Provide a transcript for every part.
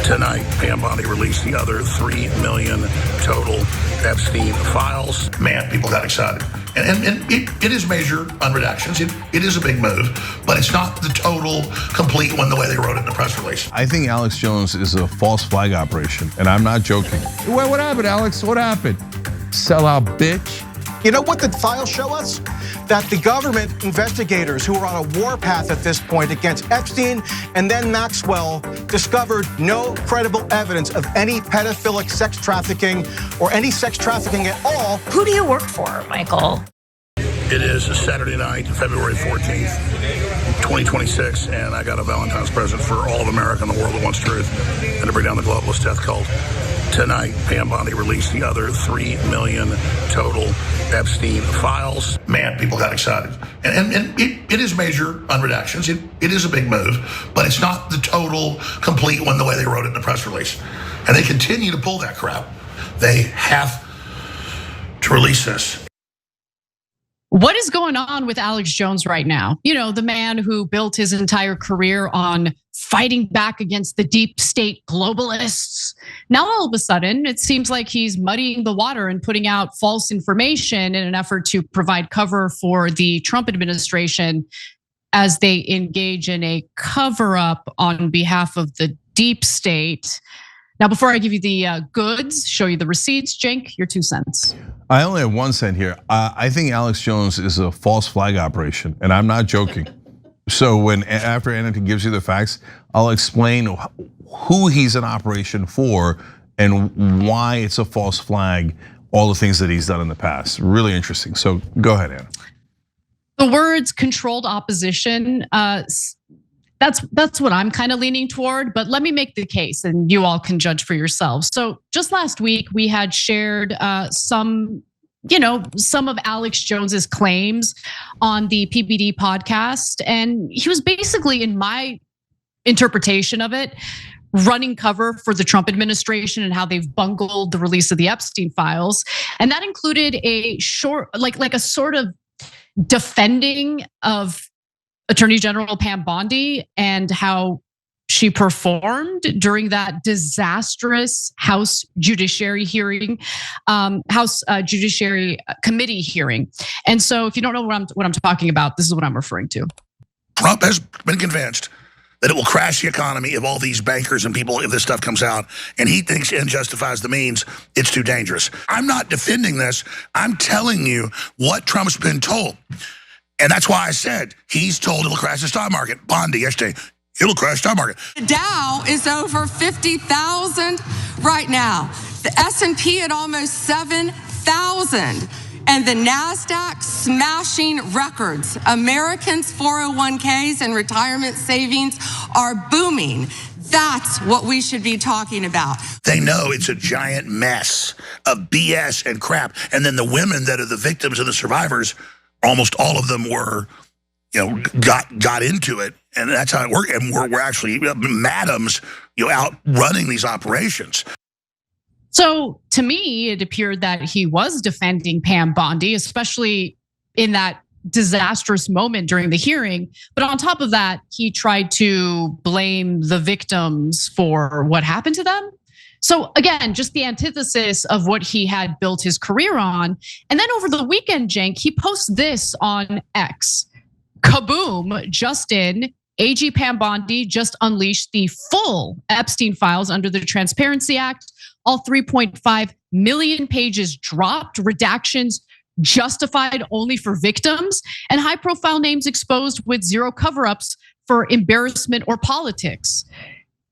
Tonight, Pam Bondi released the other 3 million total Epstein files. Man, people got excited. And it is major on redactions. It is a big move, but it's not the total, complete one the way they wrote it in the press release. I think Alex Jones is a false flag operation, and I'm not joking. What happened, Alex? What happened? Sellout bitch. You know what the files show us? That the government investigators who are on a warpath at this point against Epstein and then Maxwell discovered no credible evidence of any pedophilic sex trafficking or any sex trafficking at all. Who do you work for, Michael? It is a Saturday night, February 14th, 2026, and I got a Valentine's present for all of America and the world that wants truth and to bring down the globalist death cult. Tonight, Pam Bondi released the other 3 million total Epstein files. Man, people got excited. And it is major on redactions. It is a big move, but it's not the total, complete one the way they wrote it in the press release. And they continue to pull that crap. They have to release this. What is going on with Alex Jones right now? You know, the man who built his entire career on fighting back against the deep state globalists. Now, all of a sudden, it seems like he's muddying the water and putting out false information in an effort to provide cover for the Trump administration as they engage in a cover up on behalf of the deep state. Now, before I give you the goods, show you the receipts, Cenk, your 2 cents. I only have 1 cent here. I think Alex Jones is a false flag operation, and I'm not joking. So after Anna gives you the facts, I'll explain who he's an operation for and why it's a false flag, all the things that he's done in the past. Really interesting. So go ahead, Anna. The words controlled opposition, that's what I'm kind of leaning toward, but let me make the case and you all can judge for yourselves. So just last week, we had shared some of Alex Jones's claims on the PBD podcast. And he was basically, in my interpretation of it, running cover for the Trump administration and how they've bungled the release of the Epstein files. And that included a short, like a sort of defending of Attorney General Pam Bondi and how she performed during that disastrous House Judiciary hearing, House Judiciary Committee hearing. And so if you don't know what I'm talking about, this is what I'm referring to. Trump has been convinced that it will crash the economy if all these bankers and people, if this stuff comes out, and he thinks end justifies the means, it's too dangerous. I'm not defending this. I'm telling you what Trump's been told. And that's why I said he's told it'll crash the stock market. Bondi yesterday, it'll crash the stock market. The Dow is over 50,000 right now. The S&P at almost 7,000. And the NASDAQ smashing records. Americans' 401ks and retirement savings are booming. That's what we should be talking about. They know it's a giant mess of BS and crap. And then the women that are the victims and the survivors, almost all of them were, got into it, and that's how it worked. And we're actually madams, out running these operations. So to me, it appeared that he was defending Pam Bondi, especially in that disastrous moment during the hearing. But on top of that, he tried to blame the victims for what happened to them. So again, just the antithesis of what he had built his career on. And then over the weekend, Cenk, he posts this on X. Kaboom, Justin, AG Pam Bondi just unleashed the full Epstein files under the Transparency Act. All 3.5 million pages dropped, redactions justified only for victims, and high profile names exposed with zero cover-ups for embarrassment or politics.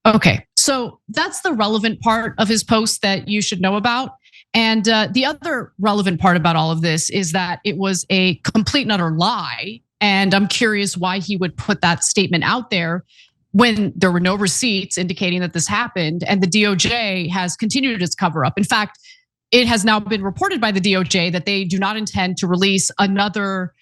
Okay, so that's the relevant part of his post that you should know about. And the other relevant part about all of this is that it was a complete and utter lie. And I'm curious why he would put that statement out there when there were no receipts indicating that this happened. And the DOJ has continued its cover up. In fact, it has now been reported by the DOJ that they do not intend to release another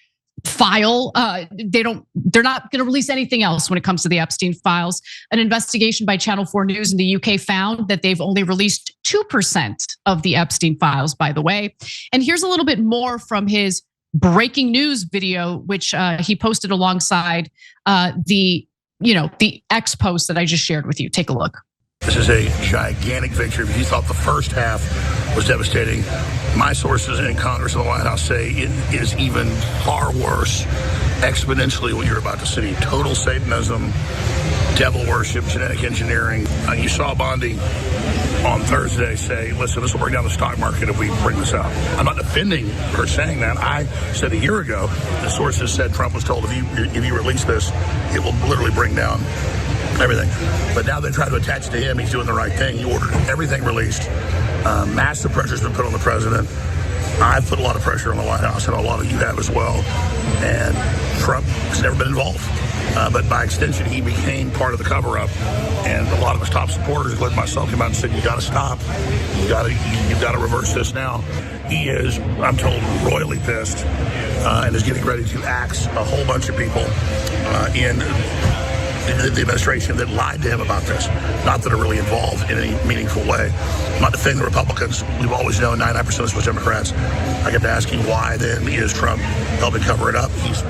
file. They're not going to release anything else when it comes to the Epstein files. An investigation by Channel 4 News in the UK found that they've only released 2% of the Epstein files, by the way. And here's a little bit more from his breaking news video, which he posted alongside the X post that I just shared with you. Take a look. This is a gigantic victory. If you thought the first half was devastating, my sources in Congress and the White House say it is even far worse, exponentially what you're about to see. Total Satanism, devil worship, genetic engineering. You saw Bondi on Thursday say, listen, this will bring down the stock market if we bring this out. I'm not defending her saying that. I said a year ago, the sources said Trump was told if you release this, it will literally bring down everything. But now they try to attach to him. He's doing the right thing. He ordered everything released. Massive pressure's been put on the president. I've put a lot of pressure on the White House, and a lot of you have as well. And Trump has never been involved. But by extension, he became part of the cover-up. And a lot of his top supporters, including myself, came out and said, you got to stop. You've got to reverse this now. He is, I'm told, royally pissed and is getting ready to axe a whole bunch of people in the administration that lied to him about this, not that are really involved in any meaningful way. I'm not defending the Republicans. We've always known 99% of us were Democrats. I kept asking why then is Trump helping cover it up? He's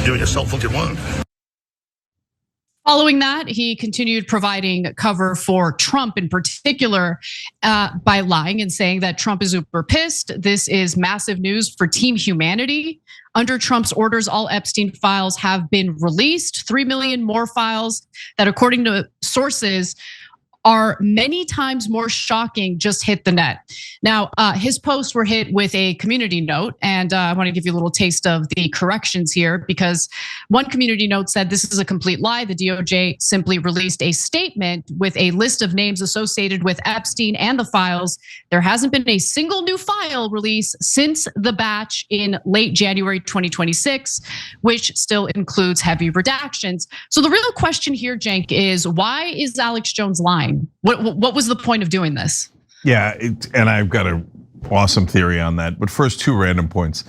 doing a self-inflicted wound. Following that, he continued providing cover for Trump in particular by lying and saying that Trump is super pissed. This is massive news for Team Humanity. Under Trump's orders, all Epstein files have been released. 3 million more files that, according to sources, are many times more shocking just hit the net. Now, his posts were hit with a community note, and I want to give you a little taste of the corrections here, because one community note said this is a complete lie. The DOJ simply released a statement with a list of names associated with Epstein and the files. There hasn't been a single new file release since the batch in late January 2026, which still includes heavy redactions. So the real question here, Cenk, is why is Alex Jones lying? What was the point of doing this? Yeah, and I've got an awesome theory on that. But first, 2 random points.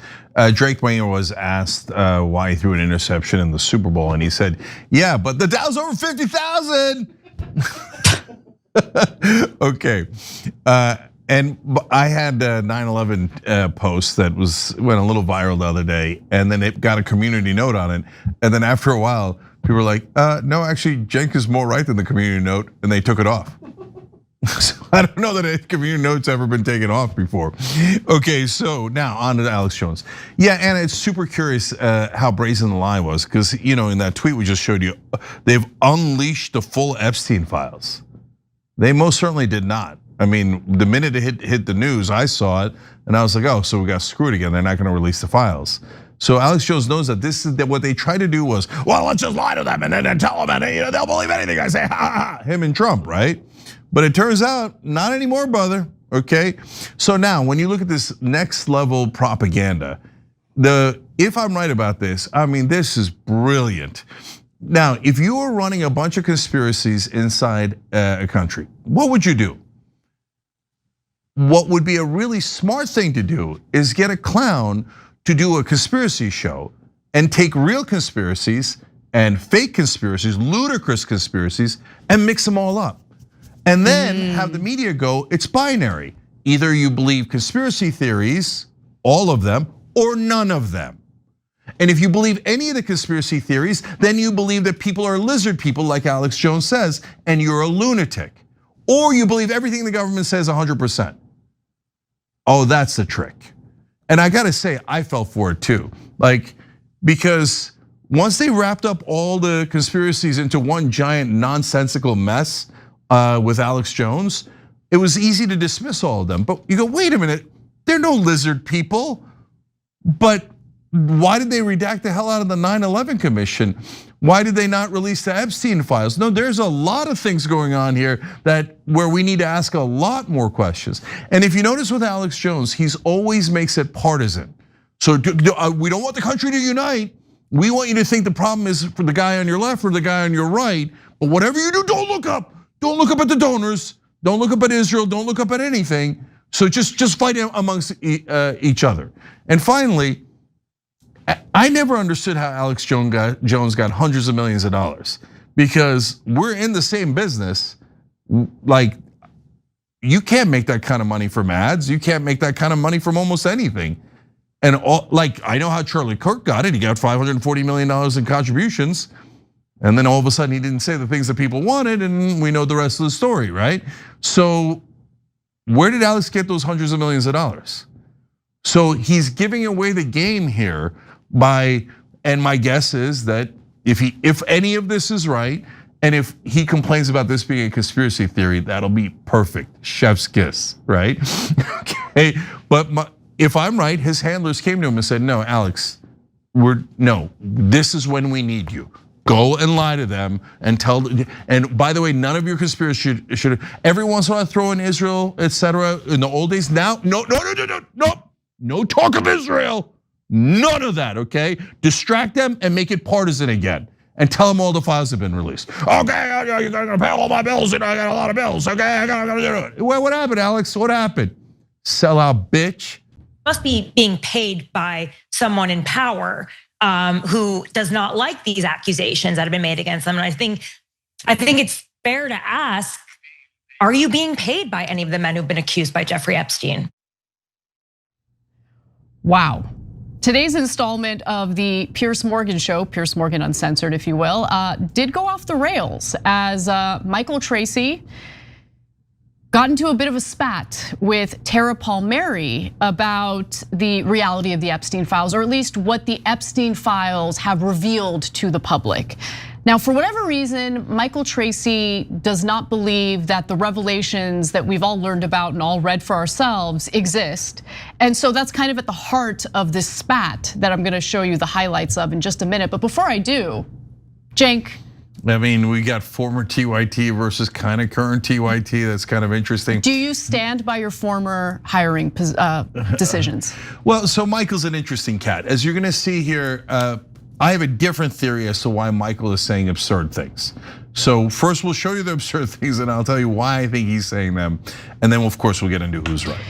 Drake Mayer was asked why he threw an interception in the Super Bowl, and he said, "Yeah, but the Dow's over 50,000." Okay, and I had a 9/11 post that went a little viral the other day, and then it got a community note on it, and then after a while, people were like, "No, actually, Cenk is more right than the community note," and they took it off. So I don't know that a community note's ever been taken off before. Okay, so now on to Alex Jones. Yeah, Anna, it's super curious how brazen the lie was, because in that tweet we just showed you, they've unleashed the full Epstein files. They most certainly did not. I mean, the minute it hit the news, I saw it, and I was like, oh, so we got screwed again. They're not going to release the files. So Alex Jones knows that this is what they tried to do was, well, let's just lie to them and then tell them, and they'll believe anything I say. Ha ha ha. Him and Trump, right? But it turns out not anymore, brother. Okay. So now, when you look at this next level propaganda, if I'm right about this, I mean, this is brilliant. Now, if you were running a bunch of conspiracies inside a country, what would you do? What would be a really smart thing to do is get a clown to do a conspiracy show and take real conspiracies and fake conspiracies, ludicrous conspiracies, and mix them all up. And then have the media go, it's binary. Either you believe conspiracy theories, all of them, or none of them. And if you believe any of the conspiracy theories, then you believe that people are lizard people, like Alex Jones says, and you're a lunatic. Or you believe everything the government says 100%. Oh, that's the trick. And I gotta say, I fell for it too. Because once they wrapped up all the conspiracies into one giant nonsensical mess with Alex Jones, it was easy to dismiss all of them. But you go, wait a minute, they're no lizard people. But why did they redact the hell out of the 9/11 Commission? Why did they not release the Epstein files? No, there's a lot of things going on here where we need to ask a lot more questions. And if you notice with Alex Jones, he's always makes it partisan. So we don't want the country to unite. We want you to think the problem is for the guy on your left or the guy on your right. But whatever you do, don't look up. Don't look up at the donors. Don't look up at Israel. Don't look up at anything. So just fight amongst each other. And finally, I never understood how Alex Jones got hundreds of millions of dollars, because we're in the same business. Like, you can't make that kind of money from ads. You can't make that kind of money from almost anything. And I know how Charlie Kirk got it. He got $540 million in contributions. And then all of a sudden he didn't say the things that people wanted, and we know the rest of the story, right? So where did Alex get those hundreds of millions of dollars? So he's giving away the game here by, and my guess is that if any of this is right, and if he complains about this being a conspiracy theory, that'll be perfect, chef's kiss, right? Okay, but if I'm right, his handlers came to him and said, no, Alex, this is when we need you. Go and lie to them and tell. And by the way, none of your conspiracy should. Every once in a while, throw in Israel, etc. In the old days, now no talk of Israel, none of that. Okay, distract them and make it partisan again, and tell them all the files have been released. Okay, you're gonna pay all my bills, and I got a lot of bills. Okay, I gotta do it. Well, what happened, Alex? What happened? Sell out, bitch. Must be being paid by someone in power who does not like these accusations that have been made against them. And I think it's fair to ask, are you being paid by any of the men who've been accused by Jeffrey Epstein? Wow. Today's installment of the Piers Morgan show, Piers Morgan Uncensored, if you will, did go off the rails as Michael Tracey got into a bit of a spat with TRACEY-PALMERI about the reality of the Epstein files, or at least what the Epstein files have revealed to the public. Now, for whatever reason, Michael Tracey does not believe that the revelations that we've all learned about and all read for ourselves exist. And so that's kind of at the heart of this spat that I'm gonna show you the highlights of in just a minute. But before I do, Cenk, I mean, we got former TYT versus kind of current TYT. That's kind of interesting. do you stand by your former hiring decisions? Well, so Michael's an interesting cat. As you're gonna see here, I have a different theory as to why Michael is saying absurd things. So first we'll show you the absurd things and I'll tell you why I think he's saying them. And then of course we'll get into who's right.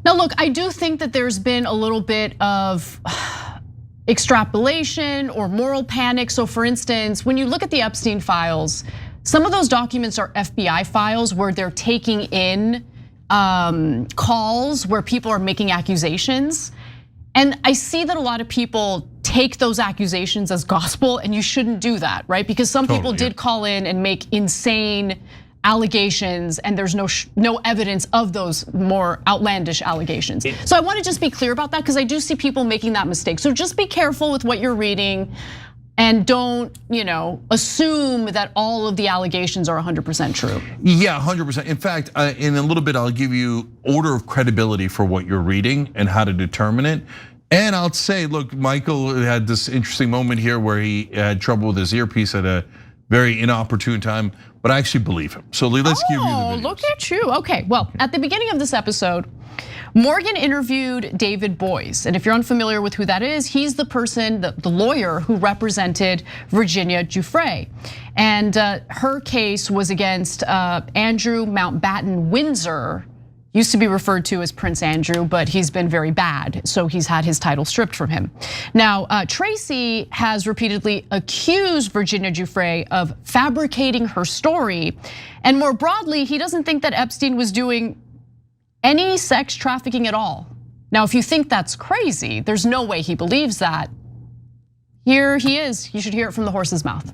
Now look, I do think that there's been a little bit of extrapolation or moral panic. So for instance, when you look at the Epstein files, some of those documents are FBI files where they're taking in calls where people are making accusations. And I see that a lot of people take those accusations as gospel, and you shouldn't do that, right? Because some people did call in and make insane allegations, and there's no evidence of those more outlandish allegations. So I want to just be clear about that, because I do see people making that mistake. So just be careful with what you're reading, and don't assume that all of the allegations are 100% true. Yeah, 100%. In fact, in a little bit, I'll give you order of credibility for what you're reading and how to determine it. And I'll say, look, Michael had this interesting moment here where he had trouble with his earpiece at a very inopportune time, but I actually believe him. So let's give you the videos. Look at you. Okay, well, at the beginning of this episode, Morgan interviewed David Boies. And if you're unfamiliar with who that is, he's the person, the lawyer who represented Virginia Giuffre. And her case was against Andrew Mountbatten Windsor, used to be referred to as Prince Andrew, but he's been very bad, so he's had his title stripped from him. Now, Tracey has repeatedly accused Virginia Giuffre of fabricating her story. And more broadly, he doesn't think that Epstein was doing any sex trafficking at all. Now, if you think that's crazy, there's no way he believes that. Here he is, you should hear it from the horse's mouth.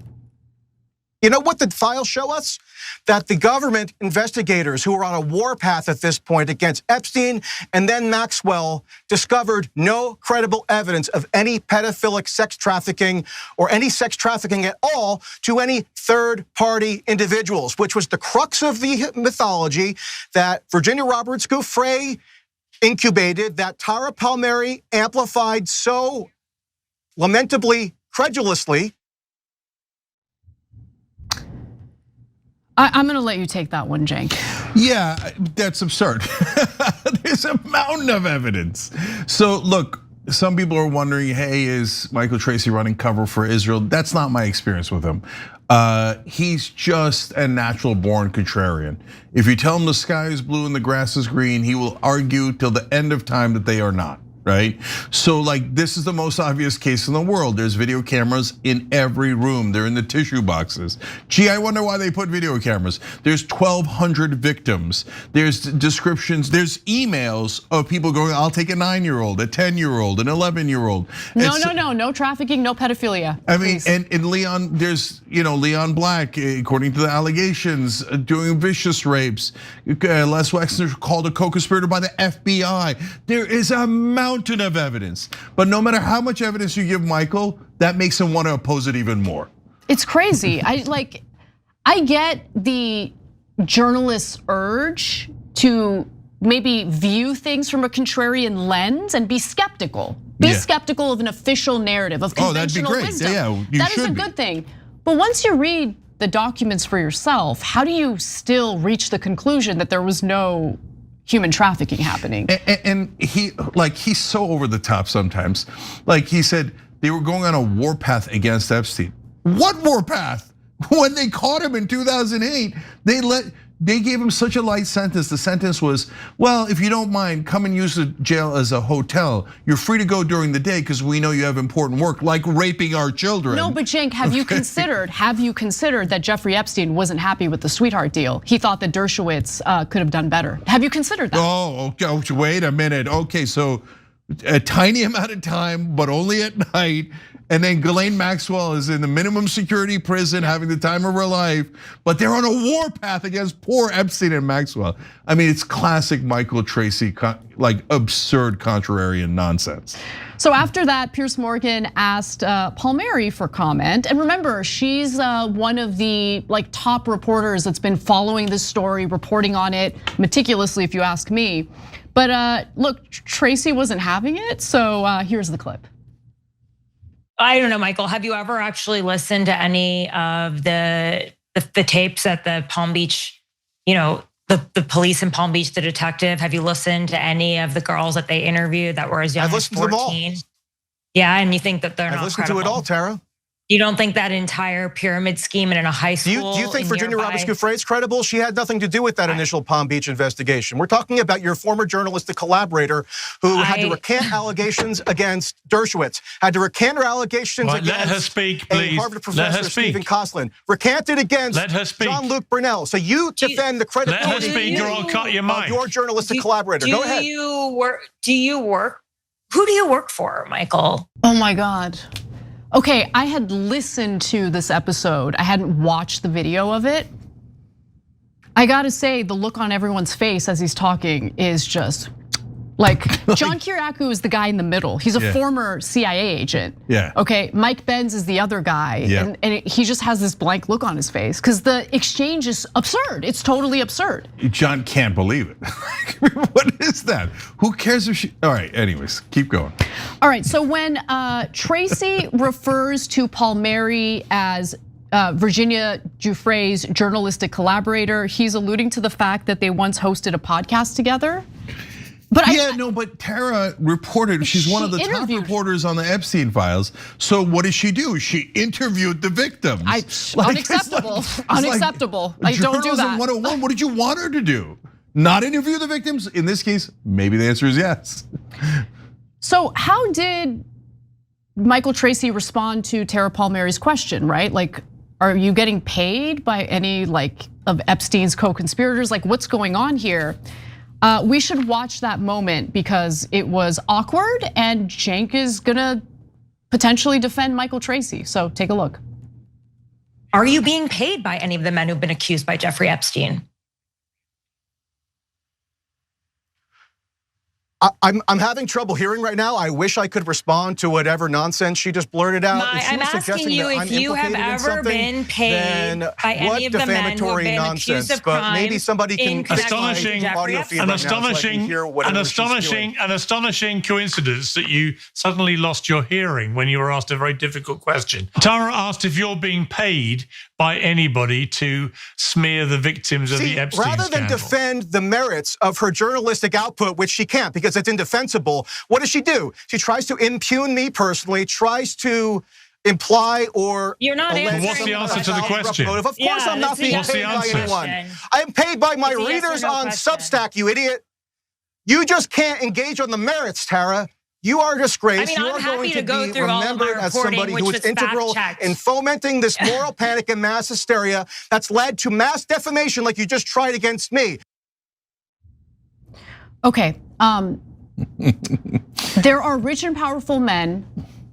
You know what the files show us? That the government investigators who are on a warpath at this point against Epstein and then Maxwell discovered no credible evidence of any pedophilic sex trafficking or any sex trafficking at all to any third-party individuals, which was the crux of the mythology that Virginia Roberts Giuffre incubated, that TRACEY-PALMERI amplified so lamentably credulously. I'm gonna let you take that one, Cenk. Yeah, that's absurd. There's a mountain of evidence. So look, some people are wondering, hey, is Michael Tracey running cover for Israel? That's not my experience with him. He's just a natural born contrarian. If you tell him the sky is blue and the grass is green, he will argue till the end of time that they are not. right? So like this is the most obvious case in the world. There's video cameras in every room. They're in the tissue boxes. Gee, I wonder why they put video cameras. There's 1,200 victims. There's descriptions, there's emails of people going, I'll take a 9-year-old, a 10-year-old, an 11-year-old. No trafficking, no pedophilia. I mean, and Leon, there's Leon Black, according to the allegations, doing vicious rapes. Les Wexner called a co-conspirator by the FBI. There is a mountain of evidence, but no matter how much evidence you give Michael, that makes him want to oppose it even more. It's crazy. I get the journalist's urge to maybe view things from a contrarian lens and be skeptical. Be skeptical of an official narrative, of conventional wisdom. That is a good thing. But once you read the documents for yourself, how do you still reach the conclusion that there was no human trafficking happening? And he's so over the top sometimes. Like he said, they were going on a warpath against Epstein. What warpath? When they caught him in 2008, they gave him such a light sentence. The sentence was, well, if you don't mind, come and use the jail as a hotel. You're free to go during the day because we know you have important work, like raping our children. No, but Cenk, have you considered that Jeffrey Epstein wasn't happy with the sweetheart deal? He thought that Dershowitz could have done better. Have you considered that? Oh, okay, wait a minute. Okay, so a tiny amount of time, but only at night. And then Ghislaine Maxwell is in the minimum security prison having the time of her life, but they're on a warpath against poor Epstein and Maxwell. I mean, it's classic Michael Tracey, like absurd contrarian nonsense. So after that, Piers Morgan asked Palmeri for comment. And remember, she's one of the top reporters that's been following this story, reporting on it meticulously, if you ask me. But look, Tracey wasn't having it, so here's the clip. I don't know, Michael, have you ever actually listened to any of the tapes at the Palm Beach, the police in Palm Beach, the detective? Have you listened to any of the girls that they interviewed that were as young as 14? I've listened to them all. Yeah, and you think that they're not listened credible? to it all, Tara. You don't think that entire pyramid scheme in a high school? Do you think Virginia Roberts-Giuffre is credible? She had nothing to do with that initial Palm Beach investigation. We're talking about your former journalistic collaborator who had to recant allegations against Dershowitz, had to recant her allegations against let her speak, please. Harvard professor Stephen Kosslyn, recanted against Jean-Luc Brunel. So you defend the credibility let her speak or I'll cut your mic. Of your journalistic collaborator. Go ahead. Do you work? Who do you work for, Michael? Oh my God. Okay, I had listened to this episode. I hadn't watched the video of it. I gotta say, the look on everyone's face as he's talking is just like John Kiriakou is the guy in the middle. He's a former CIA agent. Yeah. Okay, Mike Benz is the other guy, and he just has this blank look on his face because the exchange is absurd. It's totally absurd. John can't believe it. What is that? Who cares if she? All right. Anyways, keep going. All right. So when Tracey refers to Palmeri as Virginia Giuffre's journalistic collaborator, he's alluding to the fact that they once hosted a podcast together. But but Tara reported, she's one of the top reporters on the Epstein files. So what did she do? She interviewed the victims. Unacceptable, unacceptable. I don't do that. 101, what did you want her to do? Not interview the victims? In this case, maybe the answer is yes. So how did Michael Tracey respond to Tara Palmeri's question, right? Like, are you getting paid by any of Epstein's co-conspirators? Like, what's going on here? We should watch that moment because it was awkward and Cenk is gonna potentially defend Michael Tracey. So take a look. Are you being paid by any of the men who've been accused by Jeffrey Epstein? I'm having trouble hearing right now. I wish I could respond to whatever nonsense she just blurted out. I'm asking you if you have ever been paid by any of the men who have been accused of crime. But maybe somebody can astonishing coincidence that you suddenly lost your hearing when you were asked a very difficult question. Tara asked if you're being paid by anybody to smear the victims of the Epstein scandal. Rather than defend the merits of her journalistic output, which she can't because it's indefensible, what does she do? She tries to impugn me personally, tries to imply or you're not answering. What's the answer to the question? Of course I'm not being paid by anyone. I am paid by my readers on Substack, you idiot. You just can't engage on the merits, Tara. You are a disgrace. I mean, you I'm are happy going to to go be through all of my remembered as reporting, somebody which who was was integral fact-checked. in fomenting this moral panic and mass hysteria that's led to mass defamation like you just tried against me. Okay, there are rich and powerful men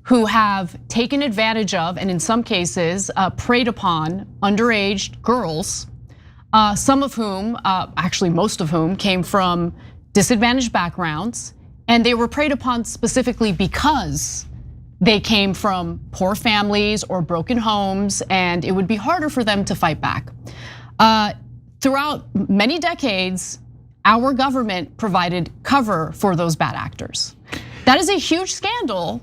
who have taken advantage of, and in some cases, preyed upon underage girls, some of whom, actually most of whom, came from disadvantaged backgrounds, and they were preyed upon specifically because they came from poor families or broken homes, and it would be harder for them to fight back. Throughout many decades, our government provided cover for those bad actors. That is a huge scandal.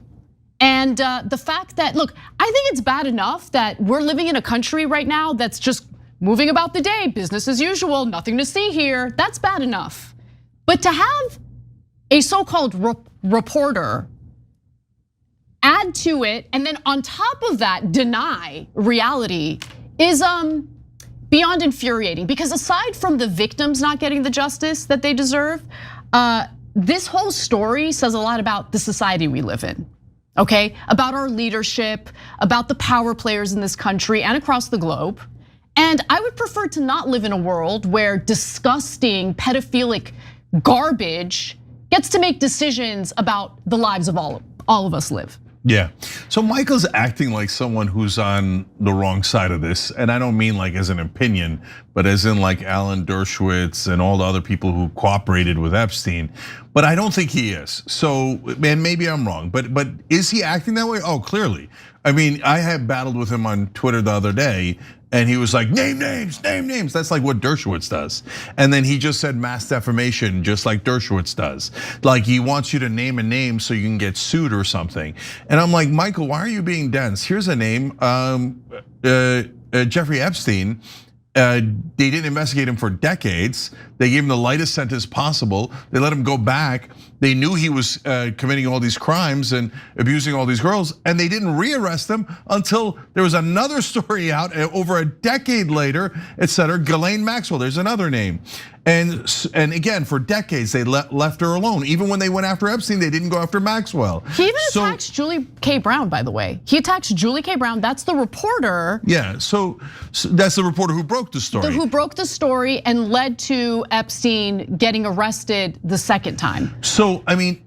And the fact that, look, I think it's bad enough that we're living in a country right now that's just moving about the day, business as usual, nothing to see here. That's bad enough. But to have a so-called reporter add to it and then on top of that deny reality is beyond infuriating, because aside from the victims not getting the justice that they deserve, this whole story says a lot about the society we live in. Okay, about our leadership, about the power players in this country and across the globe. And I would prefer to not live in a world where disgusting, pedophilic garbage gets to make decisions about the lives of all of us live. Yeah, so Michael's acting like someone who's on the wrong side of this. And I don't mean like as an opinion, but as in like Alan Dershowitz and all the other people who cooperated with Epstein. But I don't think he is. So, man, maybe I'm wrong, but is he acting that way? Oh, clearly. I mean, I had battled with him on Twitter the other day, and he was like, name names, name names. That's like what Dershowitz does. And then he just said mass defamation, just like Dershowitz does. Like he wants you to name a name so you can get sued or something. And I'm like, Michael, why are you being dense? Here's a name, Jeffrey Epstein. They didn't investigate him for decades. They gave him the lightest sentence possible. They let him go back. They knew he was committing all these crimes and abusing all these girls, and they didn't rearrest him until there was another story out over a decade later, et cetera. Ghislaine Maxwell, there's another name. And again, for decades, they left her alone. Even when they went after Epstein, they didn't go after Maxwell. He even attacks Julie K. Brown, by the way. He attacks Julie K. Brown, that's the reporter. Yeah, so that's the reporter who broke the story. Who broke the story and led to Epstein getting arrested the second time. So, I mean,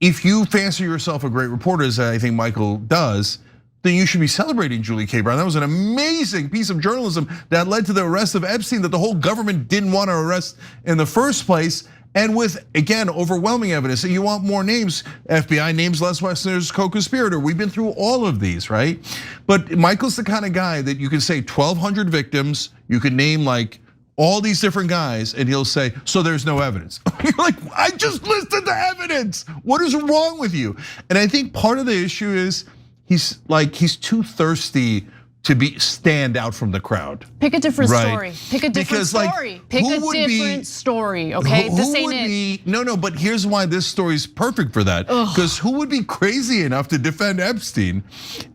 if you fancy yourself a great reporter, as I think Michael does, then you should be celebrating Julie K. Brown. That was an amazing piece of journalism that led to the arrest of Epstein that the whole government didn't want to arrest in the first place. And with, again, overwhelming evidence. So you want more names, FBI names Les Wexner's co-conspirator. We've been through all of these, right? But Michael's the kind of guy that you can say 1,200 victims, you can name like all these different guys, and he'll say, so there's no evidence. You're like, I just listed the evidence. What is wrong with you? And I think part of the issue is he's too thirsty to stand out from the crowd. Pick a different story. Pick a different because, story. Pick a different story, okay? This ain't it. No, but here's why this story is perfect for that. Because who would be crazy enough to defend Epstein?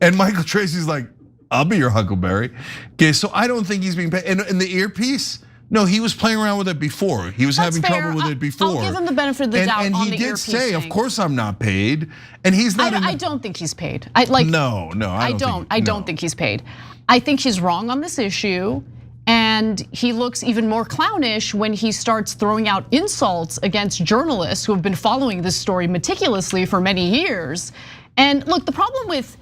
And Michael Tracy's like, I'll be your Huckleberry. Okay, so I don't think he's being paid. And the earpiece, no, he was playing around with it before. He was having trouble with it before. I'll give him the benefit of the doubt on the earpiece. And he did say, of course I'm not paid. And he's not. I don't think he's paid. No, I don't think he's paid. I think he's wrong on this issue. And he looks even more clownish when he starts throwing out insults against journalists who have been following this story meticulously for many years. And look, the problem with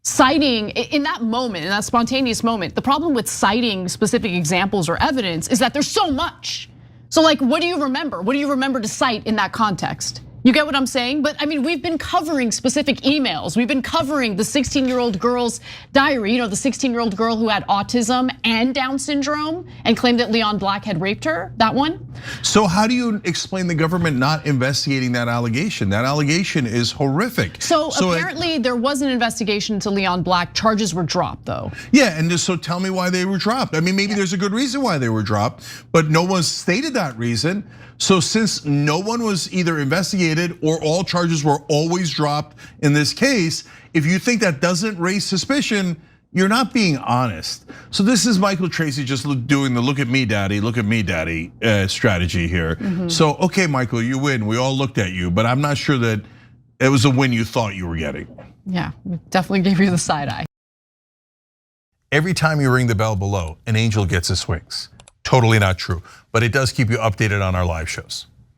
citing in that moment, in that spontaneous moment, the problem with citing specific examples or evidence is that there's so much. So like, what do you remember? What do you remember to cite in that context? You get what I'm saying? But I mean, we've been covering specific emails. We've been covering the 16-year-old girl's diary, the 16-year-old girl who had autism and Down syndrome and claimed that Leon Black had raped her, that one. So how do you explain the government not investigating that allegation? That allegation is horrific. So apparently there was an investigation into Leon Black. Charges were dropped though. Yeah, and so tell me why they were dropped. I mean, maybe there's a good reason why they were dropped, but no one stated that reason. So since no one was either investigated or all charges were always dropped in this case, if you think that doesn't raise suspicion, you're not being honest. So this is Michael Tracy just doing the look at me daddy strategy here. So, okay, Michael, you win, we all looked at you, but I'm not sure that It was a win you thought you were getting. Yeah, definitely gave you the side eye. Every time you ring the bell below, an angel gets his wings. Totally not true, but it does keep you updated on our live shows.